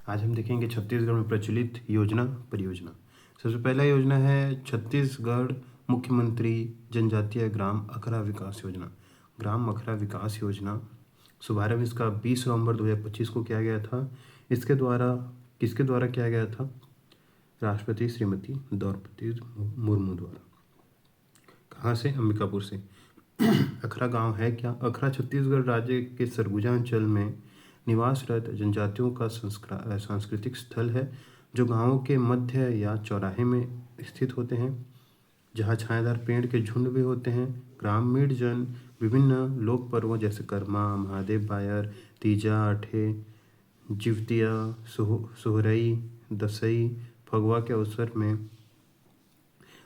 आज हम देखेंगे छत्तीसगढ़ में प्रचलित योजना परियोजना। सबसे पहला योजना है छत्तीसगढ़ मुख्यमंत्री जनजातीय ग्राम अखरा विकास योजना। ग्राम अखरा विकास योजना शुभारंभ इसका 20 नवंबर 2025 को किया गया था। इसके द्वारा किसके द्वारा किया गया था? राष्ट्रपति श्रीमती द्रौपदी मुर्मू द्वारा। कहाँ से? अंबिकापुर से। अखरा गांव है क्या? अखरा छत्तीसगढ़ राज्य के सरगुजा अंचल में निवासरत जनजातियों का सांस्कृतिक स्थल है जो गांवों के मध्य या चौराहे में स्थित होते हैं, जहाँ छायादार पेड़ के झुंड भी होते हैं। ग्रामीण जन विभिन्न लोक पर्वों जैसे कर्मा, महादेव बायर, तीजा, अठे, जिवतिया, सोहरई, दसई, फगवा के अवसर में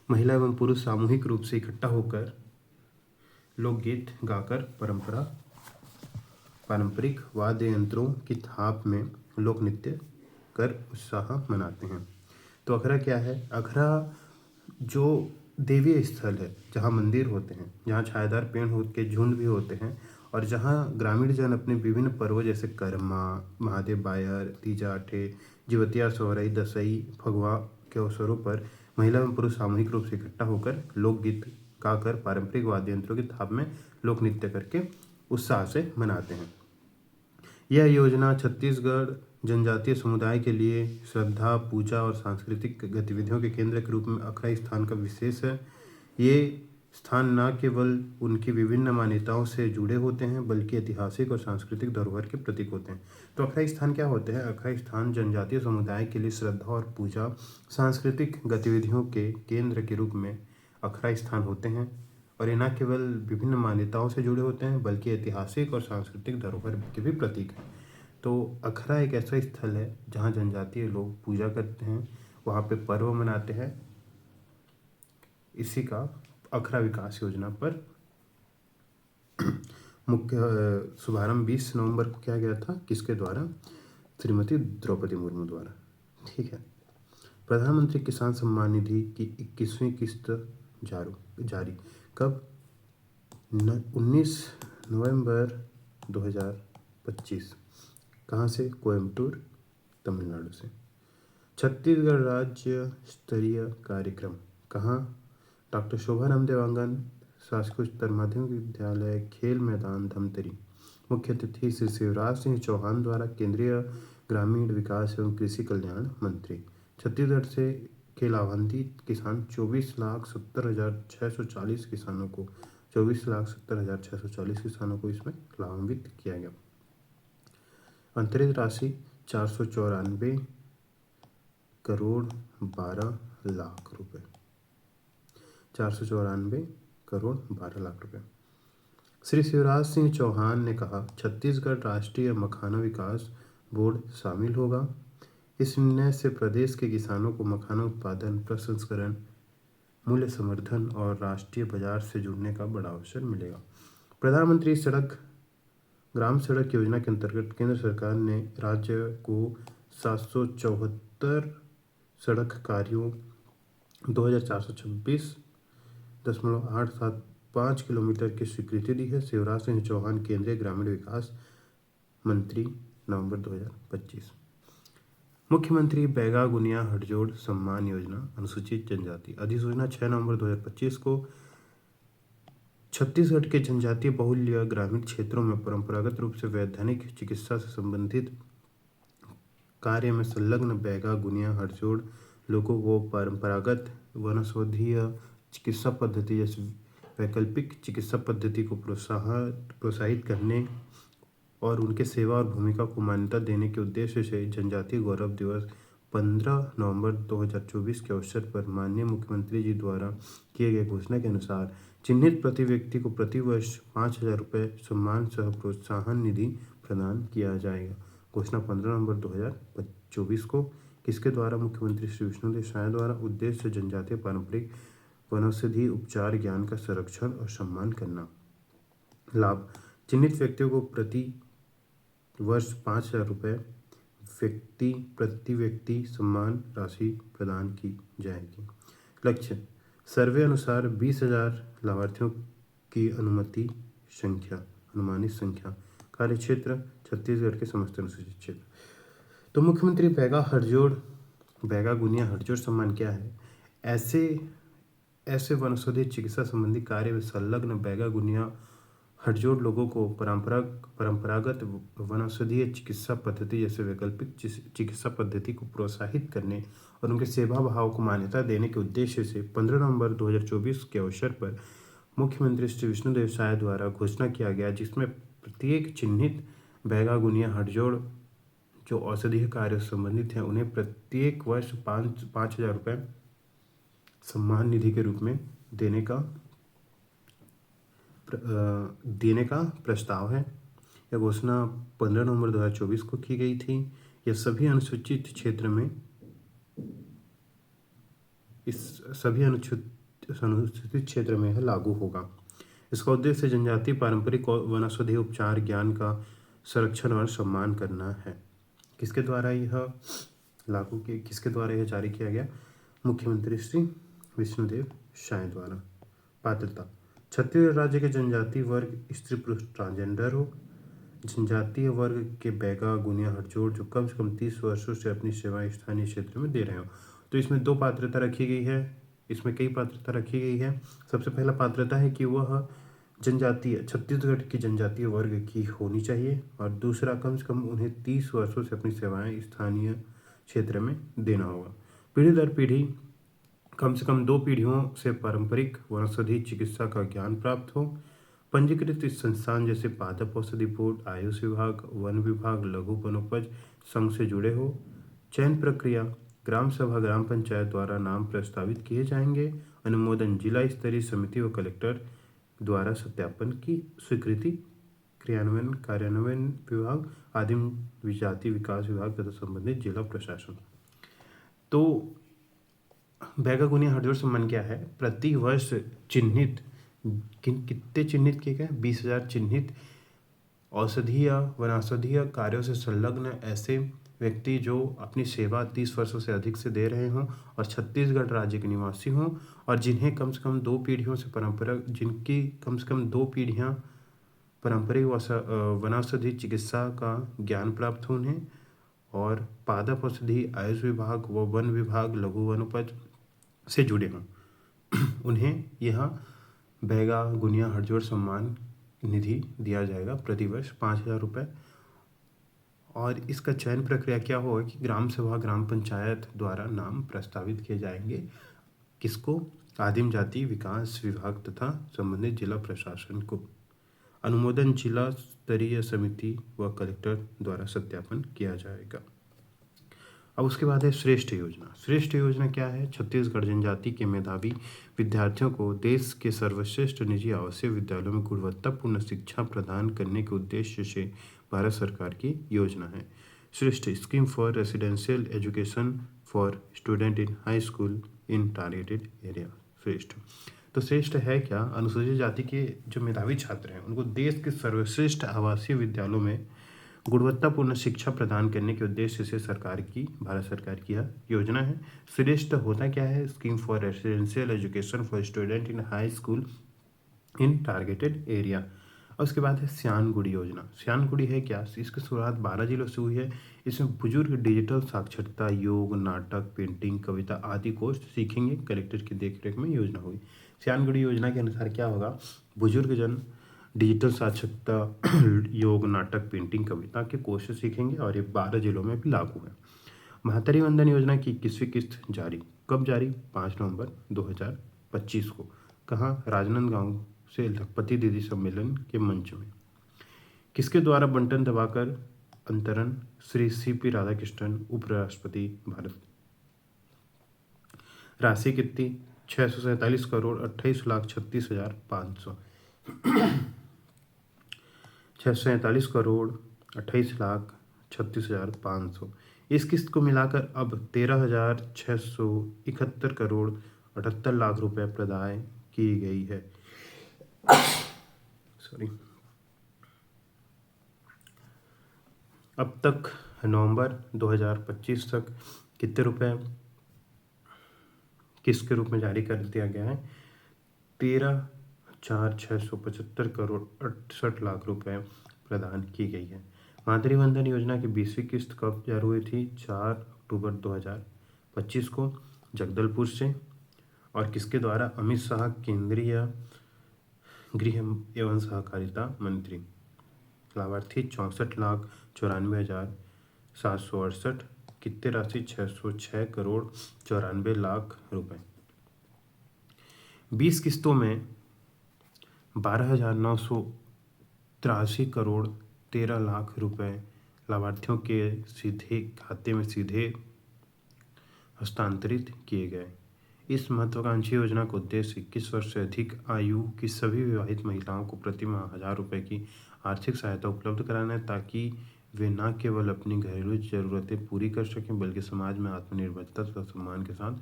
महिला एवं पुरुष सामूहिक रूप से इकट्ठा होकर लोकगीत गाकर पारंपरिक वाद्य यंत्रों की थाप में लोक नृत्य कर उत्साह मनाते हैं। तो अखरा क्या है? अखरा जो देवीय स्थल है, जहाँ मंदिर होते हैं, जहाँ छायादार पेड़ के झुंड भी होते हैं और जहाँ ग्रामीण जन अपने विभिन्न पर्वों जैसे कर्मा, महादेव बायर, तीजा, अठे, जिवतिया, सोहरई, दसई, फगवा के अवसरों पर महिला एवं पुरुष सामूहिक रूप से इकट्ठा होकर लोकगीत गाकर पारंपरिक वाद्य यंत्रों की थाप में लोक नृत्य करके उत्साह से मनाते हैं। यह योजना छत्तीसगढ़ जनजातीय समुदाय के लिए श्रद्धा, पूजा और सांस्कृतिक गतिविधियों के केंद्र के रूप में अखरा स्थान का विशेष है। ये स्थान न केवल उनकी विभिन्न मान्यताओं से जुड़े होते हैं बल्कि ऐतिहासिक और सांस्कृतिक धरोहर के प्रतीक होते हैं। तो अखरा स्थान क्या होते हैं? अखरा स्थान जनजातीय समुदाय के लिए श्रद्धा और पूजा, सांस्कृतिक गतिविधियों के केंद्र के रूप में अखरा स्थान होते हैं और ये न केवल विभिन्न मान्यताओं से जुड़े होते हैं बल्कि ऐतिहासिक और सांस्कृतिक धरोहर के भी प्रतीक हैं। तो अखरा एक ऐसा स्थल है जहाँ जनजातीय लोग पूजा करते हैं, वहाँ पे पर्व मनाते हैं। इसी का अखरा विकास योजना पर मुख्य शुभारंभ 20 नवंबर को किया गया था। किसके द्वारा? श्रीमती द्रौपदी मुर्मू द्वारा। ठीक है। प्रधानमंत्री किसान सम्मान निधि की 21वीं किस्त जारी कब? 19 नवंबर 2025। कहाँ से? कोयम्बटूर, तमिलनाडु से। छत्तीसगढ़ राज्य स्तरीय कार्यक्रम कहाँ? डॉक्टर शोभा रामदेव आंगन शासकीय उच्चतर माध्यमिक विद्यालय, खेल मैदान, धमतरी। मुख्य अतिथि श्री शिवराज सिंह चौहान द्वारा केंद्रीय ग्रामीण विकास एवं कृषि कल्याण मंत्री। छत्तीसगढ़ से के लाभान्वित किसान 24,70,640 किसानों को 24,70,640 किसानों को इसमें लाभान्वित किया गया। अंतरित राशि 494 करोड़ 12 लाख रुपए। 494 करोड़ 12 लाख रुपए। श्री शिवराज सिंह चौहान ने कहा, छत्तीसगढ़ राष्ट्रीय मखाना विकास बोर्ड शामिल होगा। इस निर्णय से प्रदेश के किसानों को मखाना उत्पादन, प्रसंस्करण, मूल्य संवर्धन और राष्ट्रीय बाजार से जुड़ने का बड़ा अवसर मिलेगा। प्रधानमंत्री ग्राम सड़क योजना के अंतर्गत केंद्र सरकार ने राज्य को 774 सड़क कार्यों 2426.875 किलोमीटर की स्वीकृति दी है। शिवराज सिंह चौहान, केंद्रीय ग्रामीण विकास मंत्री, नवंबर 2025। मुख्यमंत्री बैगा गुनिया हटजोड़ सम्मान योजना अनुसूचित जनजाति अधिसूचना 6 नवंबर 2025 को छत्तीसगढ़ के जनजातीय बहुल्य ग्रामीण क्षेत्रों में परंपरागत रूप से वैधानिक चिकित्सा से संबंधित कार्य में संलग्न बैगा गुनिया हटजोड़ लोगों को परंपरागत वनौषधीय चिकित्सा पद्धति जैसे वैकल्पिक चिकित्सा पद्धति को प्रोत्साहित करने और उनके सेवा और भूमिका को मान्यता देने के उद्देश्य से जनजातीय गौरव दिवस 15 नवंबर 2024 के अवसर पर माननीय मुख्यमंत्री जी द्वारा किए गए घोषणा के अनुसार चिन्हित प्रति व्यक्ति को प्रति वर्ष 5,000 रुपये सम्मान सह प्रोत्साहन निधि प्रदान किया जाएगा। घोषणा 15 नवंबर 2024 को। किसके द्वारा? मुख्यमंत्री श्री विष्णुदेव साय द्वारा। उद्देश्य जनजातीय पारंपरिक वनौषधि उपचार ज्ञान का संरक्षण और सम्मान करना। लाभ: चिन्हित व्यक्तियों को प्रति वर्ष 5,000 रुपये प्रति व्यक्ति सम्मान राशि प्रदान की जाएगी। लक्ष्य: सर्वे अनुसार 20,000 लाभार्थियों की अनुमानित संख्या। कार्यक्षेत्र: छत्तीसगढ़ के समस्त अनुसूचित क्षेत्र। तो मुख्यमंत्री बैगा गुनिया हरजोड़ सम्मान क्या है? ऐसे वनौषधि चिकित्सा संबंधी कार्य में संलग्न बैगा गुनिया हडजोड़ लोगों को परंपरागत वनौषधीय चिकित्सा पद्धति जैसे वैकल्पिक चिकित्सा पद्धति को प्रोत्साहित करने और उनके सेवा भाव को मान्यता देने के उद्देश्य से 15 नवंबर 2024 के अवसर पर मुख्यमंत्री श्री विष्णुदेव साय द्वारा घोषणा किया गया, जिसमें प्रत्येक चिन्हित बैगा गुनिया हडजोड़ जो औषधीय कार्य से संबंधित हैं उन्हें प्रत्येक वर्ष 5,000 रुपये सम्मान निधि के रूप में देने का प्रस्ताव है। यह घोषणा 15 नवंबर 2024 को की गई थी। यह सभी अनुसूचित क्षेत्र में यह लागू होगा। इसका उद्देश्य जनजातीय पारंपरिक वनौषधि उपचार ज्ञान का संरक्षण और सम्मान करना है। किसके द्वारा यह जारी किया गया? मुख्यमंत्री श्री विष्णुदेव साय द्वारा। पात्रता: छत्तीसगढ़ राज्य के जनजातीय वर्ग स्त्री पुरुष ट्रांसजेंडर हो, जनजातीय वर्ग के बैगा गुनिया हडजोड़ जो कम से कम 30 वर्षों से अपनी सेवाएं स्थानीय क्षेत्र में दे रहे हो। तो इसमें कई पात्रता रखी गई है। सबसे पहला पात्रता है कि वह छत्तीसगढ़ की जनजातीय वर्ग की होनी चाहिए, और दूसरा कम से कम उन्हें 30 वर्षों से अपनी सेवाएं स्थानीय क्षेत्र में देना होगा। पीढ़ी दर पीढ़ी कम से कम 2 पीढ़ियों से पारंपरिक वनौषधि चिकित्सा का ज्ञान प्राप्त हो। पंजीकृत संस्थान जैसे पादप औषधि बोर्ड, आयुष विभाग, वन विभाग, लघु वनोपज संघ से जुड़े हो। चयन प्रक्रिया: ग्राम सभा ग्राम पंचायत द्वारा नाम प्रस्तावित किए जाएंगे। अनुमोदन जिला स्तरीय समिति व कलेक्टर द्वारा सत्यापन की स्वीकृति। कार्यान्वयन विभाग, आदिम जाति विकास विभाग तथा संबंधित जिला प्रशासन। तो बैगा गुनिया हडजोड़ सम्मान क्या है? प्रति वर्ष चिन्हित कितने चिन्हित किए गए? 20,000 चिन्हित औषधीय वनौषधीय कार्यों से संलग्न ऐसे व्यक्ति जो अपनी सेवा 30 वर्षों से अधिक से दे रहे हों और छत्तीसगढ़ राज्य के निवासी हों, और जिनकी कम से कम 2 पीढ़ियाँ पारंपरिक वनौषधि चिकित्सा का ज्ञान प्राप्त हो उन्हें, और पादप औषधि, आयुष विभाग व वन विभाग, लघु वनोपज से जुड़े हों, उन्हें यह बैगा गुनिया हडजोड़ सम्मान निधि दिया जाएगा प्रति वर्ष 5,000 रुपये। और इसका चयन प्रक्रिया क्या होगा कि ग्राम सभा ग्राम पंचायत द्वारा नाम प्रस्तावित किए जाएंगे। किसको? आदिम जाति विकास विभाग तथा संबंधित जिला प्रशासन को। अनुमोदन जिला स्तरीय समिति व कलेक्टर द्वारा सत्यापन किया जाएगा। अब उसके बाद है श्रेष्ठ योजना। श्रेष्ठ योजना क्या है? छत्तीसगढ़ जनजाति के मेधावी विद्यार्थियों को देश के सर्वश्रेष्ठ निजी आवासीय विद्यालयों में गुणवत्तापूर्ण शिक्षा प्रदान करने के उद्देश्य से भारत सरकार की योजना है। श्रेष्ठ scheme for residential education for student in high school in targeted area. श्रेष्ठ तो श्रेष्ठ है क्या? अनुसूचित जाति के जो मेधावी छात्र हैं उनको देश के सर्वश्रेष्ठ आवासीय विद्यालयों में गुणवत्तापूर्ण शिक्षा प्रदान करने के उद्देश्य से भारत सरकार की यह योजना है। श्रेष्ठ होता क्या है? Scheme for residential education for student in high school in targeted area. और उसके बाद है सियानगुड़ी योजना। सियानगुड़ी है क्या? इसकी शुरुआत 12 जिलों से हुई है। इसमें बुजुर्ग डिजिटल साक्षरता, योग, नाटक, पेंटिंग, कविता आदि कोर्स सीखेंगे। कलेक्टर की देखरेख में योजना हुई। सियानगुड़ी योजना के अनुसार क्या होगा? बुजुर्ग जन डिजिटल साक्षरता, योग, नाटक, पेंटिंग, कविता के कोर्स सीखेंगे, और ये 12 जिलों में भी लागू है। महतारी वंदन योजना की 21वीं किस्त जारी। कब जारी? 5 नवंबर 2025 को। कहाँ? राजनांदगांव से लखपति दीदी सम्मेलन के मंच में। किसके द्वारा बंटन दबाकर अंतरण? श्री CP राधाकृष्णन, उपराष्ट्रपति भारत। राशि कितनी? 647 करोड़ 28,36,500। 647 करोड़ 28,36,500। इस किस्त को मिलाकर अब 13,671 करोड़ 78 लाख रुपए प्रदान की गई है। अब तक नवंबर 2025 तक कितने रुपए किस्त के रूप में जारी कर दिया गया है? 13,675 करोड़ 68 लाख रुपए प्रदान की गई है। मातृवंदन योजना की 20वीं किस्त कब जारी हुई थी? 4 अक्टूबर 2025 को जगदलपुर से। और किसके द्वारा? अमित शाह, केंद्रीय गृह एवं सहकारिता मंत्री। लाभार्थी 64,94,768। कितने राशि? 606,94,00,000 रुपए। 20 किस्तों में 12,983,13,00,000 रुपए लाभार्थियों के सीधे खाते में सीधे हस्तांतरित किए गए। इस महत्वाकांक्षी योजना का उद्देश्य 21 वर्ष से अधिक आयु की सभी विवाहित महिलाओं को प्रति माह 1,000 रुपये की आर्थिक सहायता उपलब्ध कराना है, ताकि वे न केवल अपनी घरेलू जरूरतें पूरी कर सकें बल्कि समाज में आत्मनिर्भरता तथा सम्मान के साथ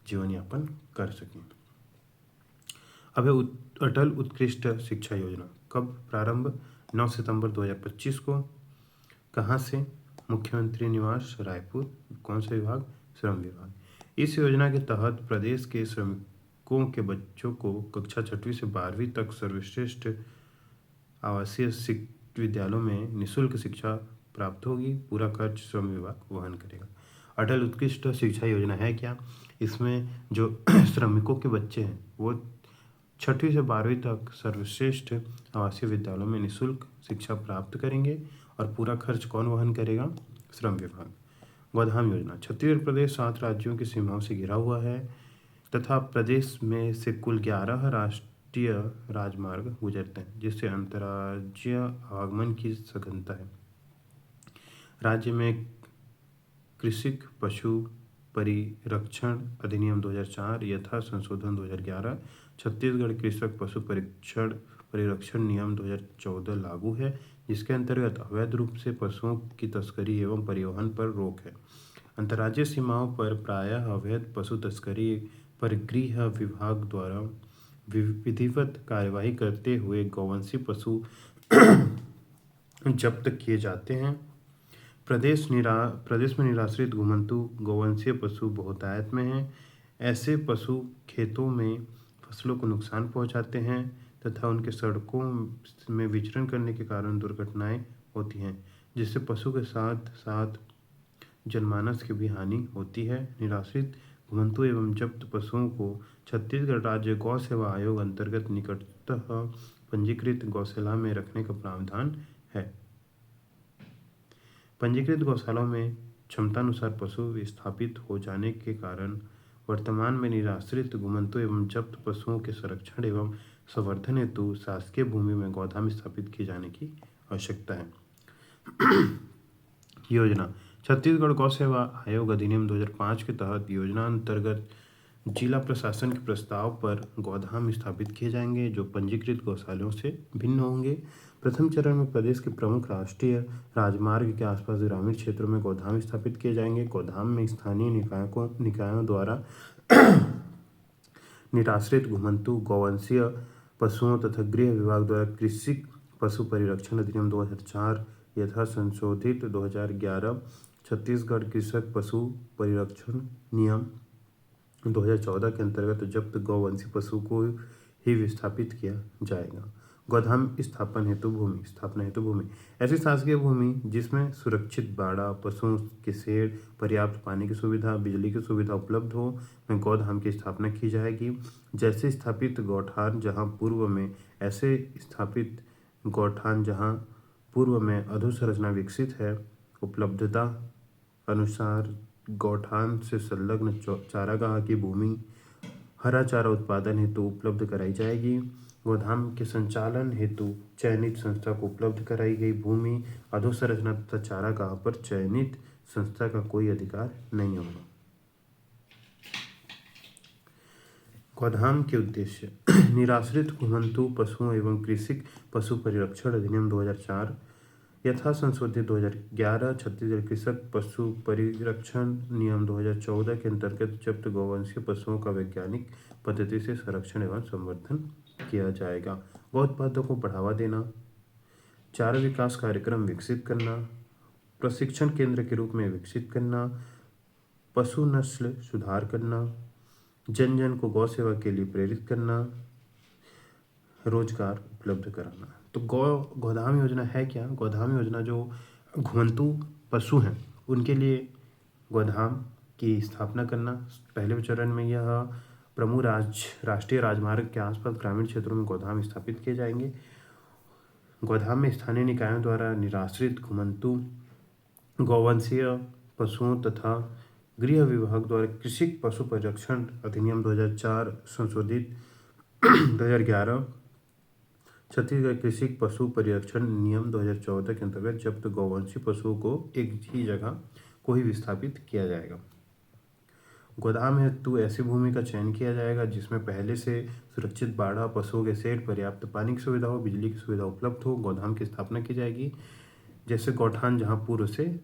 जीवन यापन कर सकें। अब है अटल उत्कृष्ट शिक्षा योजना। कब प्रारंभ? 9 सितंबर 2025 को। कहाँ से? मुख्यमंत्री निवास, रायपुर। कौन सा विभाग? श्रम विभाग। इस योजना के तहत प्रदेश के श्रमिकों के बच्चों को कक्षा 6वीं से 12वीं तक सर्वश्रेष्ठ आवासीय विद्यालयों में निःशुल्क शिक्षा प्राप्त होगी। पूरा खर्च श्रम विभाग वहन करेगा। अटल उत्कृष्ट शिक्षा योजना है क्या? इसमें जो श्रमिकों के बच्चे हैं वो 6वीं से 12वीं तक सर्वश्रेष्ठ आवासीय विद्यालयों में निःशुल्क शिक्षा प्राप्त करेंगे। और पूरा खर्च कौन वहन करेगा? श्रम विभाग। गोधाम योजना। छत्तीसगढ़ प्रदेश 7 राज्यों की सीमाओं से घिरा हुआ है तथा प्रदेश में से कुल 11 राष्ट्रीय राजमार्ग गुजरते हैं, जिससे अंतर्राज्यीय आवागमन की सघनता है। राज्य में कृषि पशु परिरक्षण अधिनियम 2004 यथा संशोधन 2011, छत्तीसगढ़ कृषक पशु परिरक्षण नियम 2014 लागू है, जिसके अंतर्गत अवैध रूप से पशुओं की तस्करी एवं परिवहन पर रोक है। अंतर्राज्यीय सीमाओं पर प्रायः अवैध पशु तस्करी पर गृह विभाग द्वारा विधिवत कार्यवाही करते हुए गौवंशीय पशु जब्त किए जाते हैं। प्रदेश में निराश्रित घुमंतु गौवंशीय पशु बहुतायत में हैं। ऐसे पशु खेतों में फसलों को नुकसान पहुंचाते हैं तथा उनके सड़कों में विचरण करने के कारण दुर्घटनाएं होती हैं, जिससे पशु के साथ साथ जनमानस की भी हानि होती है। निराश्रित घुमंतु एवं जब्त पशुओं को छत्तीसगढ़ राज्य गौ सेवा आयोग अंतर्गत निकटतः पंजीकृत गौशाला में रखने का प्रावधान है। पंजीकृत गौशालाओं में क्षमतानुसार पशु स्थापित हो जाने के कारण वर्तमान में निराश्रित घुमंतु एवं जब्त पशुओं के संरक्षण एवं संवर्धन हेतु शासकीय भूमि में गौधाम स्थापित किए जाने की आवश्यकता है। योजना। छत्तीसगढ़ गौ सेवा आयोग अधिनियम 2005 के तहत योजना अंतर्गत जिला प्रशासन के प्रस्ताव पर गौधाम स्थापित किए जाएंगे, जो पंजीकृत गौशालाओं से भिन्न होंगे। प्रथम चरण में प्रदेश के प्रमुख राष्ट्रीय राजमार्ग के आसपास ग्रामीण क्षेत्रों में गौधाम स्थापित किए जाएंगे। गौधाम में स्थानीय निकायों द्वारा निराश्रित घुमंतु गौवंशीय पशुओं तथा गृह विभाग द्वारा कृषि पशु परिरक्षण अधिनियम 2004 यथा संशोधित 2011, छत्तीसगढ़ कृषक पशु परिरक्षण नियम 2014 के अंतर्गत जब्त गौवंशीय पशु को ही विस्थापित किया जाएगा। गौधाम स्थापना हेतु भूमि ऐसी शासकीय भूमि जिसमें सुरक्षित बाड़ा, पशुओं के शेड, पर्याप्त पानी की सुविधा, बिजली की सुविधा उपलब्ध हो में गौधाम की स्थापना की जाएगी। जैसे स्थापित गौठान जहां पूर्व में अधोसंरचना विकसित है, उपलब्धता अनुसार गौठान से संलग्न चारागाह की भूमि हरा चारा उत्पादन हेतु उपलब्ध कराई जाएगी। गौधाम के संचालन हेतु चयनित संस्था को उपलब्ध कराई गई भूमि अधोसंरचना तथा चारागाह पर चयनित संस्था का कोई अधिकार नहीं होगा। गौधाम के उद्देश्य। निराश्रित घुमंतु पशुओं एवं कृषि पशु परिरक्षण अधिनियम 2004 यथा संशोधित 2011, छत्तीसगढ़ कृषक पशु परिरक्षण नियम 2014 के अंतर्गत जब्त गौवंशीय पशुओं का वैज्ञानिक पद्धति से संरक्षण एवं संवर्धन किया जाएगा। गौ उत्पादों को बढ़ावा देना, चारा विकास कार्यक्रम विकसित करना, प्रशिक्षण केंद्र के रूप में विकसित करना, पशु नस्ल सुधार करना, जन जन को गौ सेवा के लिए प्रेरित करना, रोजगार उपलब्ध कराना। तो गौधाम योजना है क्या? गौधाम योजना जो घुमंतु पशु हैं उनके लिए गोधाम की स्थापना करना। पहले चरण में यह प्रमुख राष्ट्रीय राजमार्ग के आसपास ग्रामीण क्षेत्रों में गोधाम स्थापित किए जाएंगे। गोधाम में स्थानीय निकायों द्वारा निराश्रित घुमंतु गौवंशीय पशुओं तथा गृह विभाग द्वारा कृषि पशु परिरक्षण अधिनियम 2004 संशोधित 2011 छत्तीसगढ़ कृषि पशु परिरक्षण नियम 2014 के अंतर्गत जब्त गौवंशीय पशुओं को एक ही जगह को ही विस्थापित किया जाएगा। गोदाम हेतु ऐसी भूमि का चयन किया जाएगा जिसमें पहले से सुरक्षित बाड़ा, पशुओं के शेड, पर्याप्त पानी की सुविधा हो, बिजली की सुविधा उपलब्ध हो। गोदाम की स्थापना की जाएगी जैसे गौठान जहाँ पूर्व से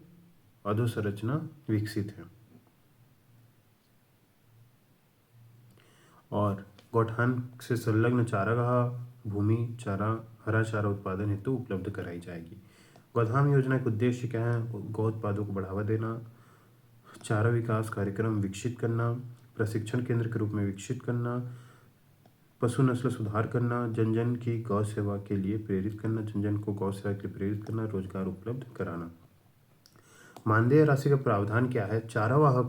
अधोसंरचना विकसित है। और गौठान से संलग्न चारागाह भूमि हरा चारा उत्पादन हेतु उपलब्ध कराई जाएगी। गोधाम योजना के उद्देश्य क्या है? गौ उत्पादों को बढ़ावा देना, चारा विकास कार्यक्रम विकसित करना, प्रशिक्षण केंद्र के रूप में विकसित करना, पशु नस्ल सुधार करना, जन जन की गौ सेवा के लिए प्रेरित करना, जन जन को गौ सेवा के लिए प्रेरित करना, रोजगार उपलब्ध कराना। मानदेय राशि का प्रावधान क्या है? चरवाहा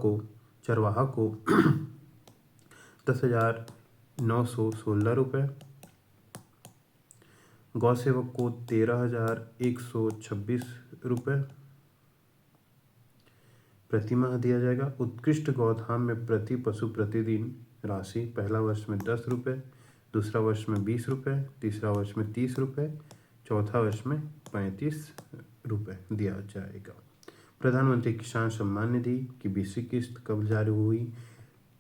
को 10,916 रुपये, गौ सेवक को 13,126 रुपये प्रति माह दिया जाएगा। उत्कृष्ट गौधाम में प्रति पशु प्रतिदिन राशि पहला वर्ष में 10 रुपये, दूसरा वर्ष में 20 रुपये, तीसरा वर्ष में 30 रुपये, चौथा वर्ष में 35 रुपये दिया जाएगा। प्रधानमंत्री किसान सम्मान निधि की 20वीं किस्त कब जारी हुई?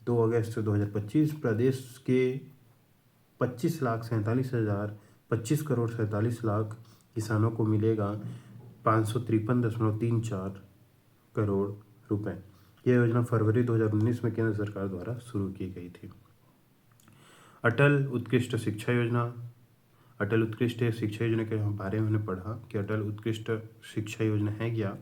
2 अगस्त 2025। प्रदेश के 25 करोड़ 47 लाख किसानों को मिलेगा 553.34 करोड़ रुपए। यह योजना फरवरी 2019 में केंद्र सरकार द्वारा शुरू की गई थी। अटल उत्कृष्ट शिक्षा योजना। अटल उत्कृष्ट शिक्षा योजना के बारे में हमने पढ़ा कि अटल उत्कृष्ट शिक्षा योजना है क्या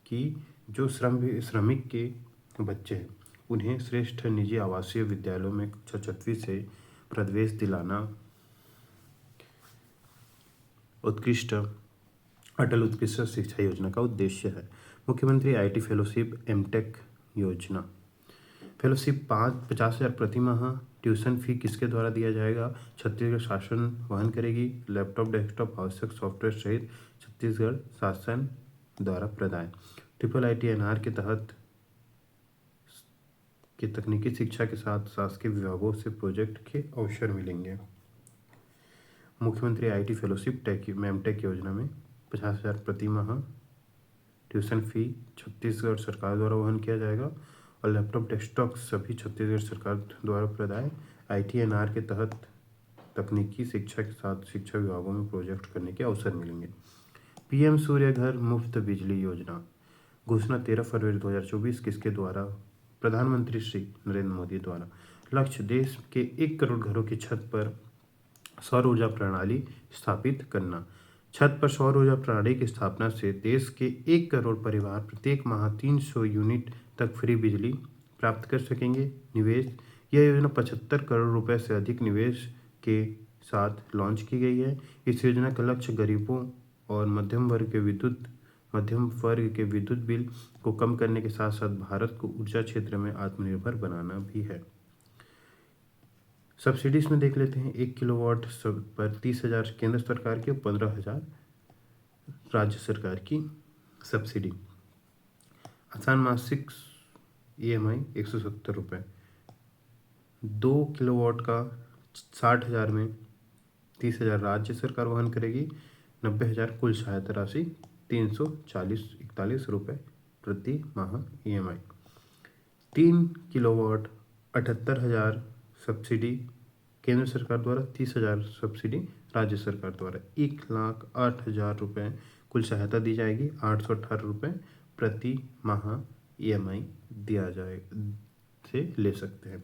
कि जो श्रमिक के बच्चे हैं उन्हें श्रेष्ठ निजी आवासीय विद्यालयों में कक्षा 6वीं से प्रवेश दिलाना अटल उत्कृष्ट शिक्षा योजना का उद्देश्य है। मुख्यमंत्री आईटी फेलोशिप एमटेक योजना। फेलोशिप 50,000 प्रति माह। ट्यूशन फी किसके द्वारा दिया जाएगा? छत्तीसगढ़ शासन वहन करेगी। लैपटॉप, डेस्कटॉप, आवश्यक सॉफ्टवेयर सहित छत्तीसगढ़ शासन द्वारा प्रदान। IIT-NR के तहत के तकनीकी शिक्षा के साथ शासकीय विभागों से प्रोजेक्ट के अवसर मिलेंगे। मुख्यमंत्री आईटी फेलोशिप मेमटेक योजना में 50,000 प्रति माह ट्यूशन फी छत्तीसगढ़ सरकार द्वारा वहन किया जाएगा और लैपटॉप, डेस्कटॉप सभी छत्तीसगढ़ सरकार द्वारा प्रदान। IIT-NR के तहत तकनीकी शिक्षा के साथ शिक्षा विभागों में प्रोजेक्ट करने के अवसर मिलेंगे। PM सूर्य घर मुफ्त बिजली योजना घोषणा 13 फरवरी 2024 किसके द्वारा? प्रधानमंत्री श्री नरेंद्र मोदी द्वारा। लक्ष्य देश के 1 करोड़ घरों की छत पर सौर ऊर्जा प्रणाली स्थापित करना। छत पर सौर ऊर्जा प्रणाली की स्थापना से देश के 1 करोड़ परिवार प्रत्येक माह 300 यूनिट तक फ्री बिजली प्राप्त कर सकेंगे। निवेश। यह योजना 75 करोड़ रुपए से अधिक निवेश के साथ लॉन्च की गई है। इस योजना का लक्ष्य गरीबों और मध्यम वर्ग के विद्युत बिल को कम करने के साथ साथ भारत को ऊर्जा क्षेत्र में आत्मनिर्भर बनाना भी है। सब्सिडीज में देख लेते हैं। 1 किलोवाट पर 30,000 केंद्र सरकार की, 15,000 राज्य सरकार की सब्सिडी। आसान मासिक EMI 170 रुपये। 2 किलोवाट का 60,000 में 30,000 राज्य सरकार वहन करेगी। 90,000 कुल सहायता राशि 341 रुपये प्रति माह EMI। 3 किलोवाट 78,000 सब्सिडी केंद्र सरकार द्वारा, 30,000 सब्सिडी राज्य सरकार द्वारा। 1,08,000 रुपये कुल सहायता दी जाएगी। 818 रुपये प्रति माह EMI दिया जाए से ले सकते हैं।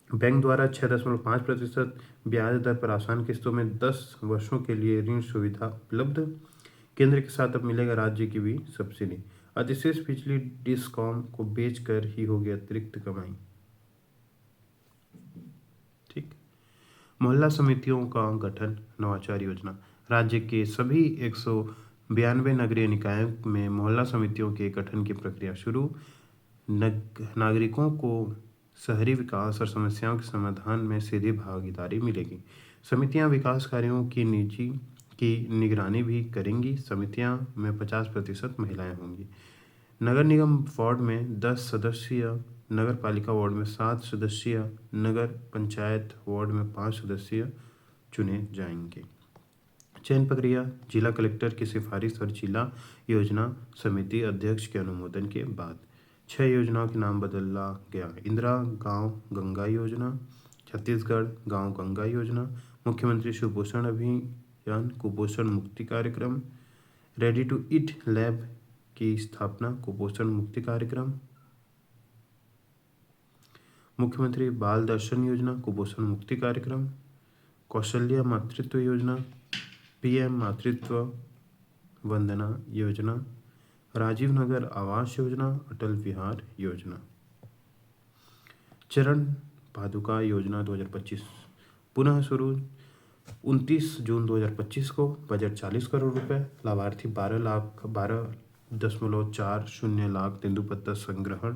बैंक द्वारा 6.5% ब्याज दर पर आसान किस्तों में 10 वर्षों के लिए ऋण सुविधा उपलब्ध। केंद्र के साथ अब मिलेगा राज्य की भी सब्सिडी। अधिशेष बिजली डिस्कॉम को बेचकर ही होगी अतिरिक्त कमाई। ठीक। मोहल्ला समितियों का गठन नवाचार योजना। राज्य के सभी 92 नगरीय निकायों में मोहल्ला समितियों के गठन की प्रक्रिया शुरू। नागरिकों को शहरी विकास और समस्याओं के समाधान में सीधी भागीदारी मिलेगी। समितियां विकास कार्यों की निगरानी भी करेंगी। समितियां में 50% महिलाएं होंगी। नगर निगम वार्ड में 10 सदस्यीय, नगर पालिका वार्ड में 7 सदस्यीय, नगर पंचायत वार्ड में 5 सदस्य चुने जाएंगे। चयन प्रक्रिया जिला कलेक्टर की सिफारिश और जिला योजना समिति अध्यक्ष के अनुमोदन के बाद। 6 योजनाओं के नाम बदला गया। इंदिरा गांव गंगा योजना, छत्तीसगढ़ गांव गंगा योजना, मुख्यमंत्री सुपोषण अभियान, कुपोषण मुक्ति कार्यक्रम, रेडी टू ईट लैब की स्थापना, कुपोषण मुक्ति कार्यक्रम, मुख्यमंत्री बाल दर्शन योजना, कुपोषण मुक्ति कार्यक्रम, कौशल्या मातृत्व योजना, पीएम मातृत्व वंदना योजना, राजीव नगर आवास योजना, अटल विहार योजना। चरण पादुका योजना 2025 पुनः शुरू। 29 जून 2025 को बजट 40 करोड़ रुपए। लाभार्थी 12.40 लाख तेंदुपत्ता संग्रहण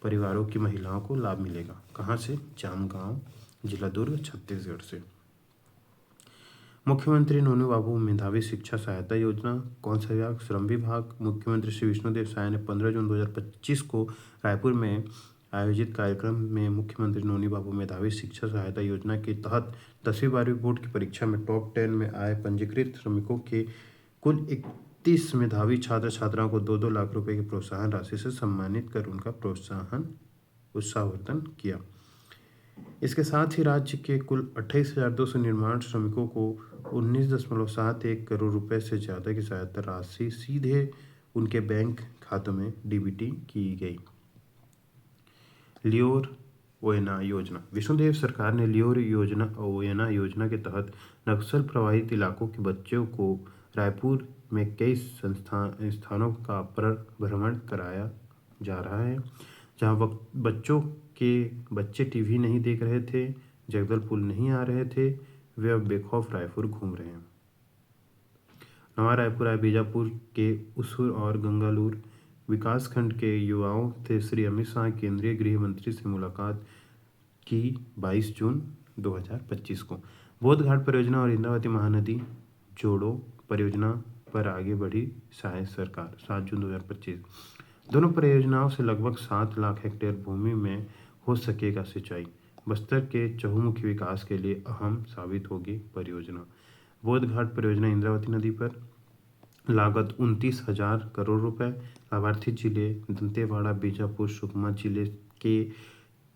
परिवारों की महिलाओं को लाभ मिलेगा। कहाँ से? जामगांव, जिला दुर्ग, छत्तीसगढ़ से। मुख्यमंत्री नोनू बाबू मेधावी शिक्षा सहायता योजना। कौन सा विभाग? श्रम विभाग। मुख्यमंत्री श्री विष्णुदेव साय ने 15 जून 2025 को रायपुर में आयोजित कार्यक्रम में मुख्यमंत्री नोनी बाबू मेधावी शिक्षा सहायता योजना के तहत 10वीं 12वीं बोर्ड की परीक्षा में टॉप 10 में आए पंजीकृत श्रमिकों के कुल 31 मेधावी छात्र छात्राओं को 2-2 लाख रुपए की प्रोत्साहन राशि से सम्मानित कर उनका उत्साहवर्धन किया। इसके साथ ही राज्य के कुल 28,200 निर्माण श्रमिकों को 19.71 करोड़ रुपए से ज़्यादा की सहायता राशि सीधे उनके बैंक खातों में डीबीटी की गई। लियोर ओयना योजना। विष्णुदेव सरकार ने लियोर ओयना योजना के तहत नक्सल प्रभावित इलाकों के बच्चों को रायपुर में कई स्थानों का भ्रमण कराया जा रहा है, जहां बच्चे टीवी नहीं देख रहे थे, जगदलपुर नहीं आ रहे थे, वे अब बेखौफ रायपुर घूम रहे हैं। नवा रायपुर बीजापुर के उसूर और गंगालूर विकासखंड के युवाओं से श्री अमित शाह केंद्रीय गृह मंत्री से मुलाकात की 22 जून 2025 को। बोधघाट परियोजना और इंद्रावती महानदी जोड़ो परियोजना पर आगे बढ़ी शाह सरकार। 7 जून 2025। दोनों परियोजनाओं से लगभग 7 लाख हेक्टेयर भूमि में हो सकेगा सिंचाई। बस्तर के चहुमुखी विकास के लिए अहम साबित होगी परियोजना। बोधघाट परियोजना इंद्रावती नदी पर, लागत 29,000 करोड़ रुपए। लाभार्थी जिले दंतेवाड़ा, बीजापुर, सुकमा जिले के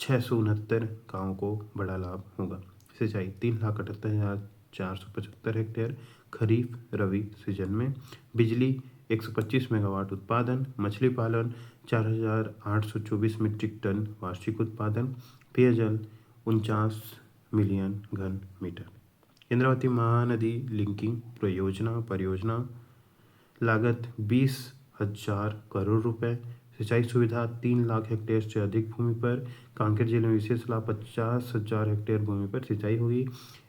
669 गाँव को बड़ा लाभ होगा। सिंचाई 3,78,475 हेक्टेयर खरीफ रबी सीजन में। बिजली 125 मेगावाट उत्पादन। मछली पालन 4,824 मीट्रिक टन वार्षिक उत्पादन। पेयजल 49 मिलियन घन मीटर। इंद्रावती महानदी लिंकिंग परियोजना लागत 20,000 करोड़ रुपए। सिंचाई सुविधा 3 लाख हेक्टेयर से अधिक भूमि पर। कांकेर जिले में विशेष लाभ 50,000 हेक्टेयर भूमि पर सिंचाई होगी।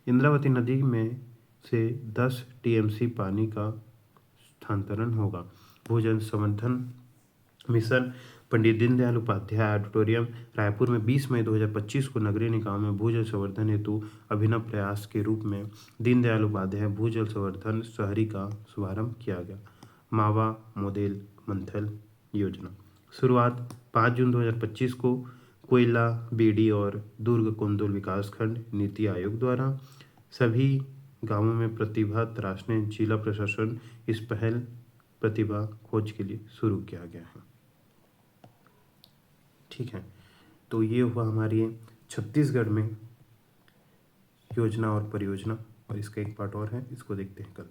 इंद्रावती नदी में से 10 टीएमसी पानी का स्थानांतरण होगा। भूजल संवर्धन मिशन पंडित दीनदयाल उपाध्याय ऑडिटोरियम रायपुर में 20 मई 2025 को नगरीय निकायों में भूजल संवर्धन हेतु अभिनव प्रयास के रूप में दीनदयाल उपाध्याय भूजल संवर्धन शहरी का शुभारंभ किया गया। मावा मोदेल मंथल योजना शुरुआत 5 जून 2025 को कोयला, बीडी और दुर्ग कोंदुल विकासखंड नीति आयोग द्वारा सभी गांवों में प्रतिभा तराशने जिला प्रशासन इस पहल प्रतिभा खोज के लिए शुरू किया गया है। ठीक है, तो ये हुआ हमारी छत्तीसगढ़ में योजना और परियोजना, और इसका एक पार्ट और है, इसको देखते हैं कल।